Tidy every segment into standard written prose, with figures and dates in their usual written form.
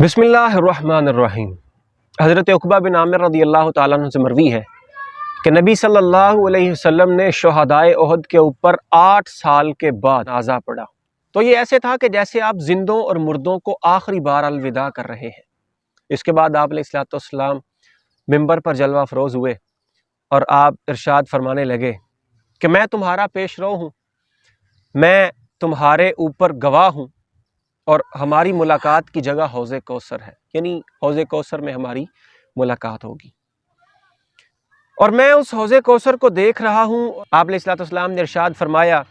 बिस्मिल्लाहिर्रहमानिर्रहीम। हज़रत उक़बा बिन आमिर रज़ी अल्लाह तआला अन्हु से मरवी है कि नबी सल्लल्लाहु अलैहि वसल्लम ने शुहदाए उहद के ऊपर 8 साल के बाद जनाज़ा पढ़ा। तो ये ऐसे था कि जैसे आप जिंदों और मुर्दों को आखिरी बार अलविदा कर रहे हैं। इसके बाद आप अलैहिस्सलाम मिंबर पर जलवा अफरोज़ हुए और आप इरशाद फरमाने लगे कि मैं तुम्हारा पेशरो हूँ, मैं तुम्हारे ऊपर गवाह हूँ और हमारी मुलाकात की जगह हौज़े कौसर है, यानी हौज़े कौसर में हमारी मुलाकात होगी और मैं उस हौज़े कौसर को देख रहा हूँ। आप अलैहिस्सलाम ने इरशाद फरमाया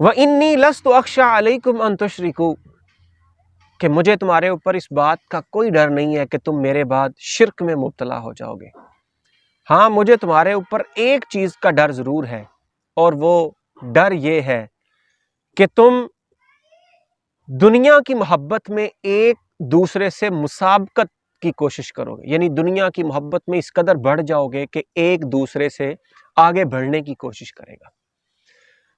व इन्नी लस्तु अख्शा अलैकुम अन तुशरिकू, कि मुझे तुम्हारे ऊपर इस बात का कोई डर नहीं है कि तुम मेरे बाद शिर्क में मुब्तला हो जाओगे। हाँ, मुझे तुम्हारे ऊपर एक चीज़ का डर ज़रूर है और वो डर ये है कि तुम दुनिया की मोहब्बत में एक दूसरे से मुसाबकत की कोशिश करोगे, यानी दुनिया की मोहब्बत में इस कदर बढ़ जाओगे कि एक दूसरे से आगे बढ़ने की कोशिश करेगा।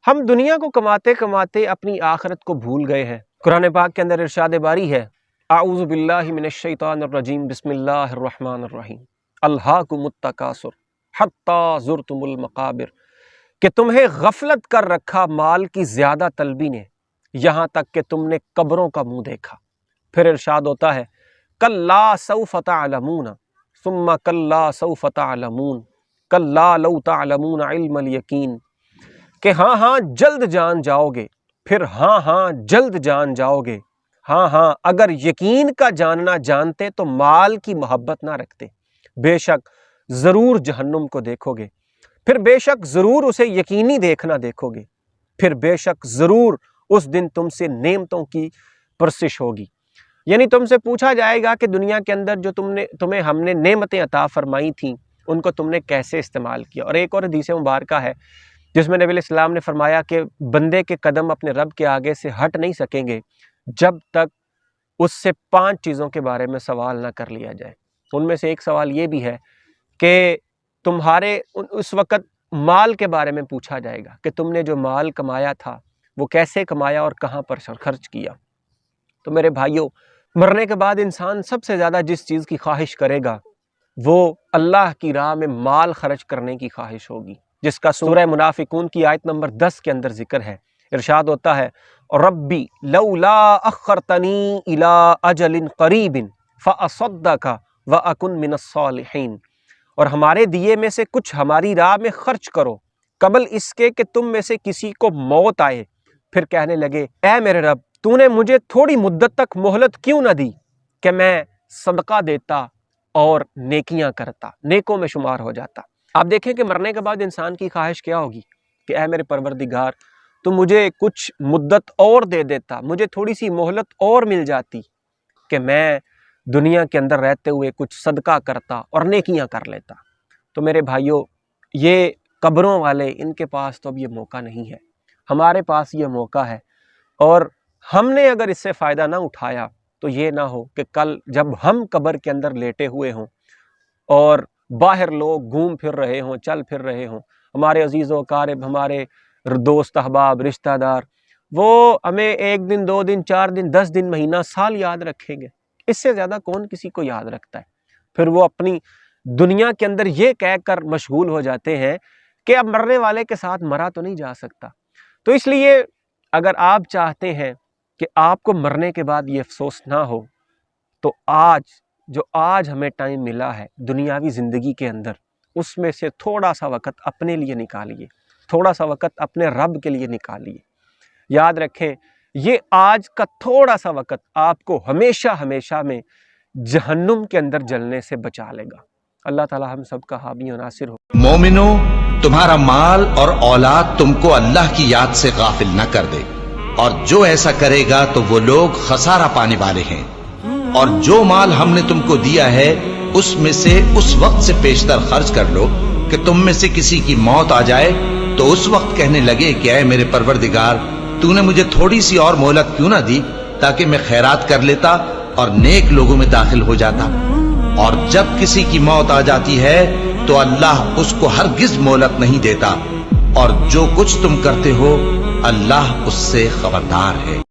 हम दुनिया को कमाते कमाते अपनी आखिरत को भूल गए हैं। कुरान पाक के अंदर इरशाद बारी है आऊज़ु बिल्लाहि मिनश शैतानिर रजीम बिस्मिल्लाहिर रहमानिर रहीम अल्हाकुमुत तकासुर हत्ता ज़ुरतुमुल मकाबिर, कि तुम्हें गफलत कर रखा माल की ज़्यादा तलबी ने, यहाँ तक कि तुमने कब्रों का मुंह देखा। फिर इरशाद होता है कल्ला सौफ तअलमून सुम्मा कल्ला सौफ तअलमून कल्ला लौ तअलमून इल्मल यकीन, कि हाँ जल्द जान जाओगे, फिर हाँ जल्द जान जाओगे। हाँ अगर यकीन का जानना जानते तो माल की मोहब्बत ना रखते। बेशक ज़रूर जहन्नुम को देखोगे, फिर बेशक ज़रूर उसे यकीनी देखना देखोगे, फिर बेशक ज़रूर उस दिन तुमसे नेमतों की परसिश होगी, यानी तुमसे पूछा जाएगा कि दुनिया के अंदर जो तुम्हें हमने नेमतें अता फरमाई थीं उनको तुमने कैसे इस्तेमाल किया। और एक और हदीस मुबारक है जिसमें नबी अलैहिस्सलाम ने फरमाया कि बंदे के कदम अपने रब के आगे से हट नहीं सकेंगे जब तक उससे 5 चीज़ों के बारे में सवाल ना कर लिया जाए। उनमें से एक सवाल ये भी है कि तुम्हारे उस वक़्त माल के बारे में पूछा जाएगा कि तुमने जो माल कमाया था वो कैसे कमाया और कहाँ पर खर्च किया। तो मेरे भाइयों, मरने के बाद इंसान सबसे ज़्यादा जिस चीज़ की ख्वाहिश करेगा वो अल्लाह की राह में माल खर्च करने की ख्वाहिश होगी, जिसका सूरह मुनाफिकून की आयत नंबर 10 के अंदर जिक्र है। इरशाद होता है रब्बी लौला अख्खरतनी इला अजलिन करीबिन फ़असद्दक़ व अकुन मिनस सालिहीन, और हमारे दिए में से कुछ हमारी राह में खर्च करो कबल इसके कि तुम में से किसी को मौत आए। फिर कहने लगे ऐ मेरे रब, तूने मुझे थोड़ी मुद्दत तक मोहलत क्यों न दी कि मैं सदका देता और नेकियां करता, नेकों में शुमार हो जाता। आप देखें कि मरने के बाद इंसान की ख्वाहिश क्या होगी कि ऐ मेरे परवरदिगार, तू मुझे कुछ मुद्दत और दे देता, मुझे थोड़ी सी मोहलत और मिल जाती कि मैं दुनिया के अंदर रहते हुए कुछ सदका करता और नेकियां कर लेता। तो मेरे भाइयों, ये कब्रों वाले, इनके पास तो अब ये मौका नहीं है, हमारे पास ये मौका है। और हमने अगर इससे फ़ायदा ना उठाया तो ये ना हो कि कल जब हम कब्र के अंदर लेटे हुए हों और बाहर लोग घूम फिर रहे हों, चल फिर रहे हों, हमारे अजीज़ व क़ारिब, हमारे दोस्त अहबाब, रिश्तेदार, वो हमें 1 दिन 2 दिन 4 दिन 10 दिन महीना साल याद रखेंगे। इससे ज़्यादा कौन किसी को याद रखता है। फिर वो अपनी दुनिया के अंदर ये कह कर मशगूल हो जाते हैं कि अब मरने वाले के साथ मरा तो नहीं जा सकता। तो इसलिए अगर आप चाहते हैं कि आपको मरने के बाद ये अफसोस ना हो, तो आज हमें टाइम मिला है दुनियावी ज़िंदगी के अंदर, उसमें से थोड़ा सा वक़्त अपने लिए निकालिए, थोड़ा सा वक़्त अपने रब के लिए निकालिए। याद रखें, ये आज का थोड़ा सा वक़्त आपको हमेशा हमेशा में जहन्नुम के अंदर जलने से बचा लेगा। अल्लाह ताला हम सब का हामी और नासिर हो। मोमिनो, तुम्हारा माल और औलाद तुमको अल्लाह की याद से गाफिल न कर दे, और जो ऐसा करेगा तो वो लोग खसारा पाने वाले हैं। और जो माल हमने तुमको दिया है उसमें से उस वक्त से पेशतर खर्च कर लो कि तुम में से किसी की मौत आ जाए तो उस वक्त कहने लगे कि ऐ मेरे परवरदिगार, तूने मुझे थोड़ी सी और मोहलत क्यों ना दी ताकि मैं खैरात कर लेता और नेक लोगों में दाखिल हो जाता। और जब किसी की मौत आ जाती है तो अल्लाह उसको हरगिज मोहलत नहीं देता, और जो कुछ तुम करते हो अल्लाह उससे खबरदार है।